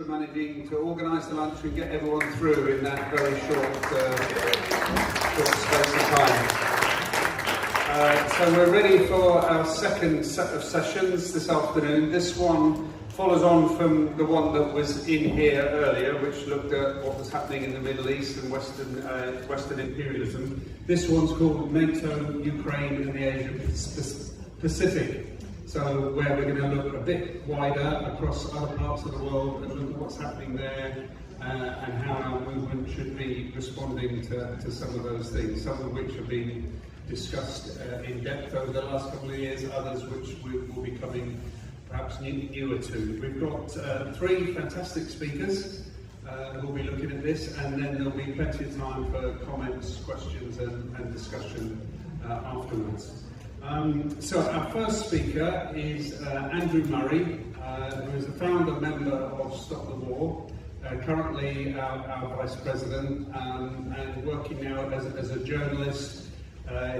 Managing to organise the lunch and get everyone through in that very short space of time. So we're ready for our second set of sessions this afternoon. This one follows on from the one that was in here earlier, which looked at what was happening in the Middle East and Western imperialism. This one's called NATO, Ukraine and the Asia Pacific. So where we're going to look a bit wider across other parts of the world and look at what's happening there and how our movement should be responding to some of those things, some of which have been discussed in depth over the last couple of years, others which will be coming perhaps newer to. We've got three fantastic speakers who will be looking at this, and then there'll be plenty of time for comments, questions and discussion afterwards. So our first speaker is Andrew Murray, who is the founder member of Stop the War, currently our Vice President, and working now as a journalist.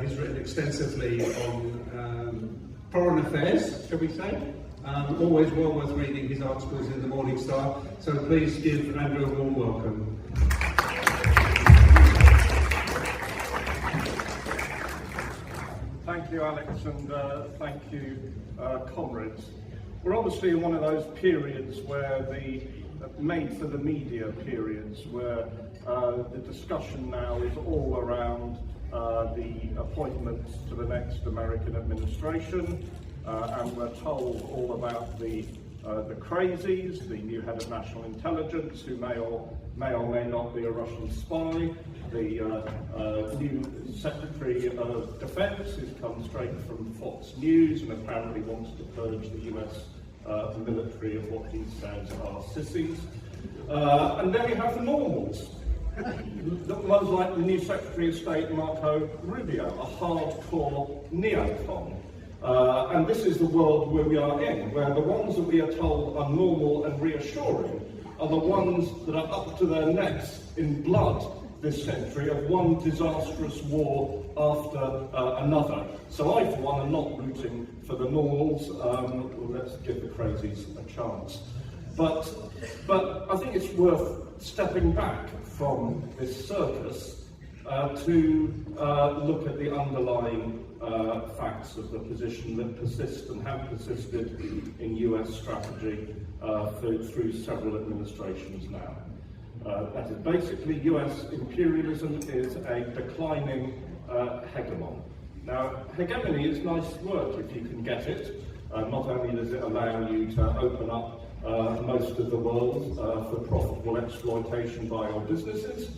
He's written extensively on foreign affairs, shall we say. Always well worth reading his articles in the Morning Star. So please give Andrew a warm welcome. Thank you, Alex, and thank you, comrades. We're obviously in one of those periods where made for the media periods, where the discussion now is all around the appointments to the next American administration, and we're told all about the crazies, the new head of national intelligence, who may or may not be a Russian spy, the new Secretary of Defense, who's come straight from Fox News and apparently wants to purge the US military of what he says are sissies. And then we have the normals. The ones like the new Secretary of State, Marco Rubio, a hardcore neocon. And this is the world where we are in, where the ones that we are told are normal and reassuring are the ones that are up to their necks in blood this century of one disastrous war after another. So I, for one, am not rooting for the normals. Let's give the crazies a chance. But I think it's worth stepping back from this circus to look at the underlying facts of the position that persist and have persisted in US strategy through several administrations now. That is basically US imperialism is a declining hegemon. Now, hegemony is nice work if you can get it. Not only does it allow you to open up most of the world for profitable exploitation by your businesses,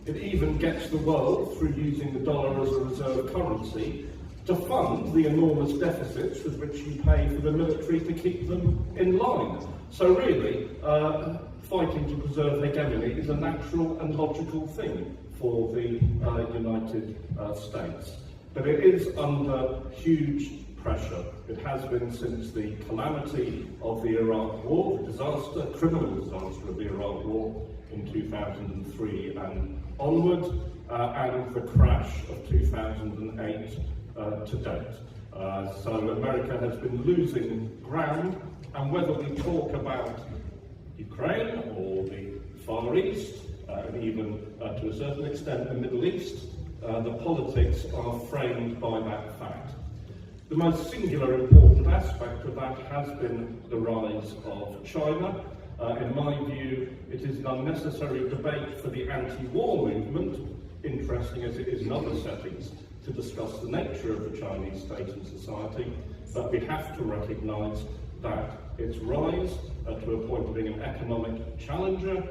it even gets the world, through using the dollar as a reserve currency, to fund the enormous deficits with which you pay for the military to keep them in line. So really, fighting to preserve hegemony is a natural and logical thing for the United States. But it is under huge pressure. It has been since the calamity of the Iraq War, the disaster, criminal disaster of the Iraq War in 2003 and onward, and the crash of 2008 to date. So America has been losing ground, and whether we talk about Ukraine or the Far East, and even to a certain extent the Middle East, the politics are framed by that fact. The most singular important aspect of that has been the rise of China. In my view, it is an unnecessary debate for the anti-war movement, interesting as it is in other settings, to discuss the nature of the Chinese state and society, but we have to recognise that its rise to a point of being an economic challenger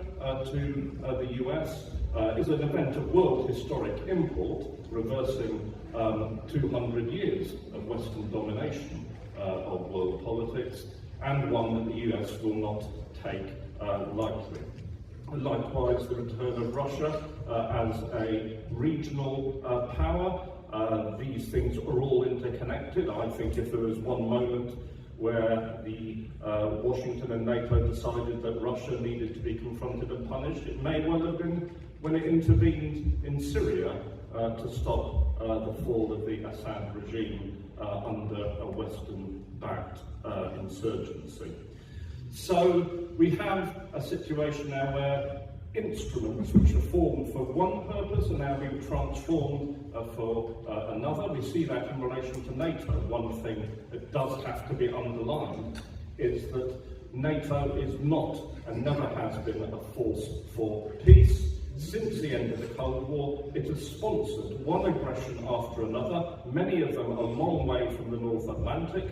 to the US is an event of world historic import, reversing 200 years of Western domination of world politics, and one that the US will not take lightly. Likewise, the return of Russia as a regional power. These things are all interconnected. I think if there was one moment where the Washington and NATO decided that Russia needed to be confronted and punished, it may well have been when it intervened in Syria to stop the fall of the Assad regime under a Western-backed insurgency. So we have a situation now where instruments which are formed for one purpose are now being transformed for another. We see that in relation to NATO. One thing that does have to be underlined is that NATO is not and never has been a force for peace. Since the end of the Cold War, it has sponsored one aggression after another, many of them a long way from the North Atlantic,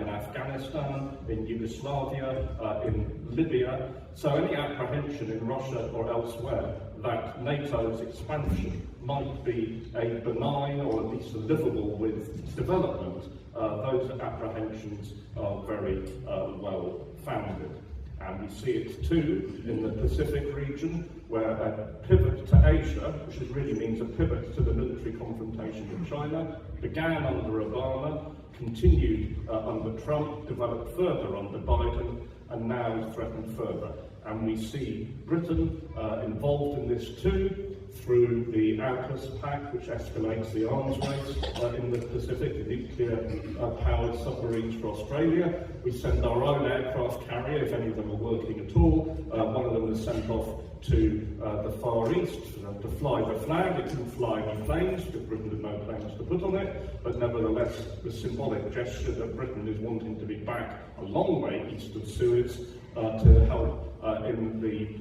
in Afghanistan, in Yugoslavia, in Libya. So any apprehension in Russia or elsewhere that NATO's expansion might be a benign or at least a livable with development, those apprehensions are very well founded. And we see it too in the Pacific region, where a pivot to Asia, which really means a pivot to the military confrontation with China, began under Obama, continued under Trump, developed further under Biden, and now is threatened further. And we see Britain involved in this too, through the AUKUS Pact, which escalates the arms race in the Pacific, the nuclear-powered submarines for Australia. We send our own aircraft carrier, if any of them are working at all. One of them was sent off to the Far East to fly the flag. It didn't fly any planes, because Britain had no planes to put on it, but nevertheless, the symbolic gesture that Britain is wanting to be back a long way east of Suez to help in the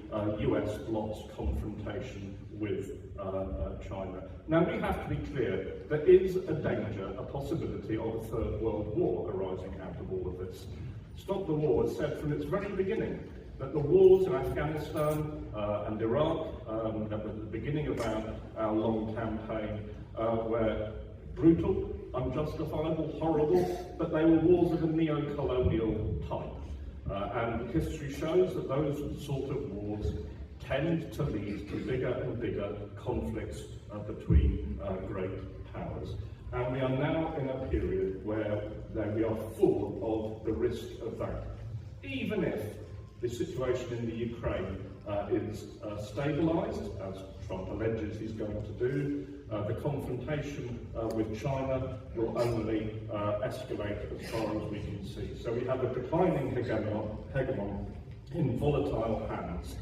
US bloc's confrontation with China. Now, we have to be clear, there is a danger, a possibility of a third world war arising out of all of this. Stop the War has said from its very beginning that the wars in Afghanistan and Iraq, that was the beginning of our long campaign, were brutal, unjustifiable, horrible, but they were wars of a neo-colonial type. And history shows that those sort of wars tend to lead to bigger and bigger conflicts between great powers. And we are now in a period where we are full of the risk of that. Even if the situation in the Ukraine is stabilised, as Trump alleges he's going to do, the confrontation with China will only escalate as far as we can see. So we have a declining hegemon in volatile hands.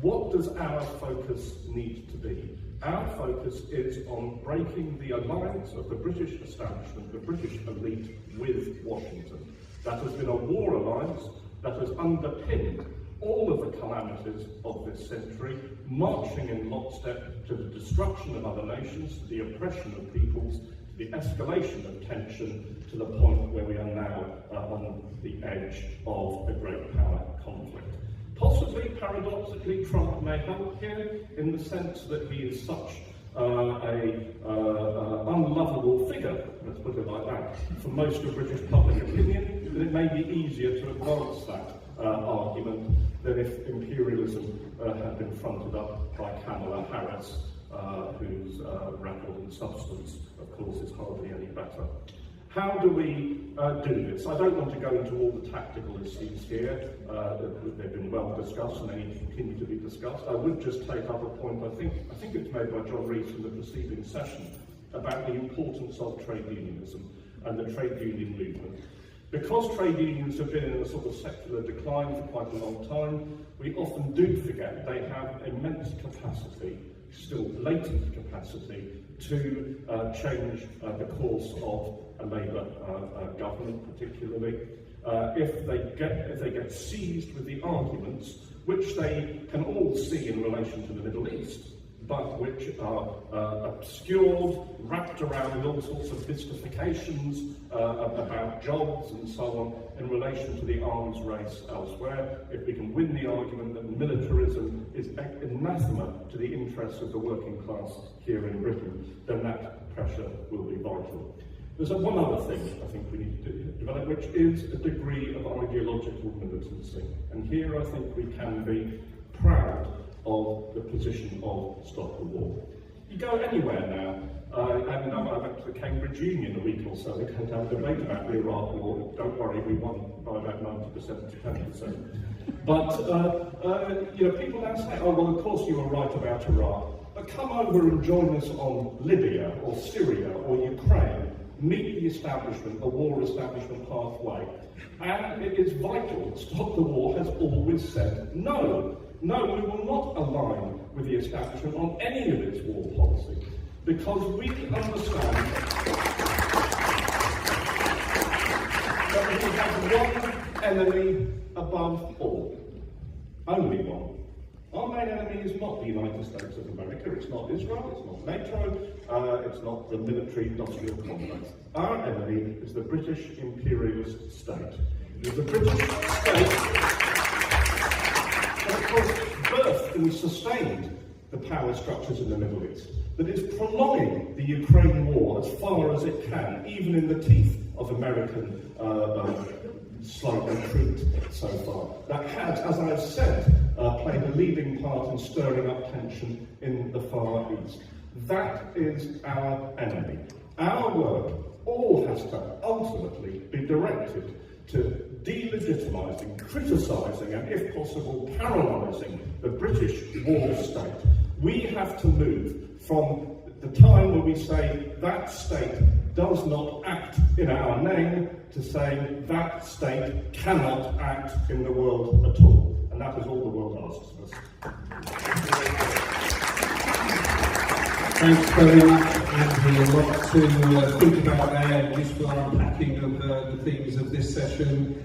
What does our focus need to be? Our focus is on breaking the alliance of the British establishment, the British elite, with Washington. That has been a war alliance that has underpinned all of the calamities of this century, marching in lockstep to the destruction of other nations, to the oppression of peoples, to the escalation of tension, to the point where we are now on the edge of a great power conflict. Possibly, paradoxically, Trump may help here in the sense that he is such an unlovable figure, let's put it like that, for most of British public opinion, that it may be easier to advance that argument than if imperialism had been fronted up by Kamala Harris, whose record and substance, of course, is hardly any better. How do we do this? I don't want to go into all the tactical issues here. They've been well discussed and they need to continue to be discussed. I would just take up a point, I think it's made by John Rees in the preceding session, about the importance of trade unionism and the trade union movement. Because trade unions have been in a sort of secular decline for quite a long time, we often do forget they have immense capacity, still latent capacity, to change the course of a Labour government, particularly if they get seized with the arguments which they can all see in relation to the Middle East, but which are obscured, wrapped around with all sorts of mystifications about jobs and so on in relation to the arms race elsewhere. If we can win the argument that militarism is anathema to the interests of the working class here in Britain, then that pressure will be vital. There's one other thing I think we need to develop, which is a degree of ideological militancy. And here I think we can be proud of the position of Stop the War. You go anywhere now, and I went to the Cambridge Union a week or so ago to have a debate about the Iraq War. Don't worry, we won by about 90% to 10%. But people now say, oh well, of course you were right about Iraq, but come over and join us on Libya or Syria or Ukraine, meet the establishment, the war establishment pathway. And it is vital that Stop the War has always said no. No, we will not align with the establishment on any of its war policy, because we understand that we have one enemy above all. Only one. Our main enemy is not the United States of America, it's not Israel, it's not NATO, it's not the military industrial complex. Our enemy is the British imperialist state. It is the British state that, of course, birthed and sustained the power structures in the Middle East, that is prolonging the Ukraine war as far as it can, even in the teeth of American slight retreat so far. That has, as I've said, played a leading part in stirring up tension in the Far East. That is our enemy. Our work all has to ultimately be directed to delegitimising, criticising, and if possible, paralysing the British war state. We have to move from the time when we say that state does not act in our name to saying that state cannot act in the world at all. And that is all the world asks of us. Thanks very much, Andrew. A lot to think about there, just for unpacking of the themes of this session.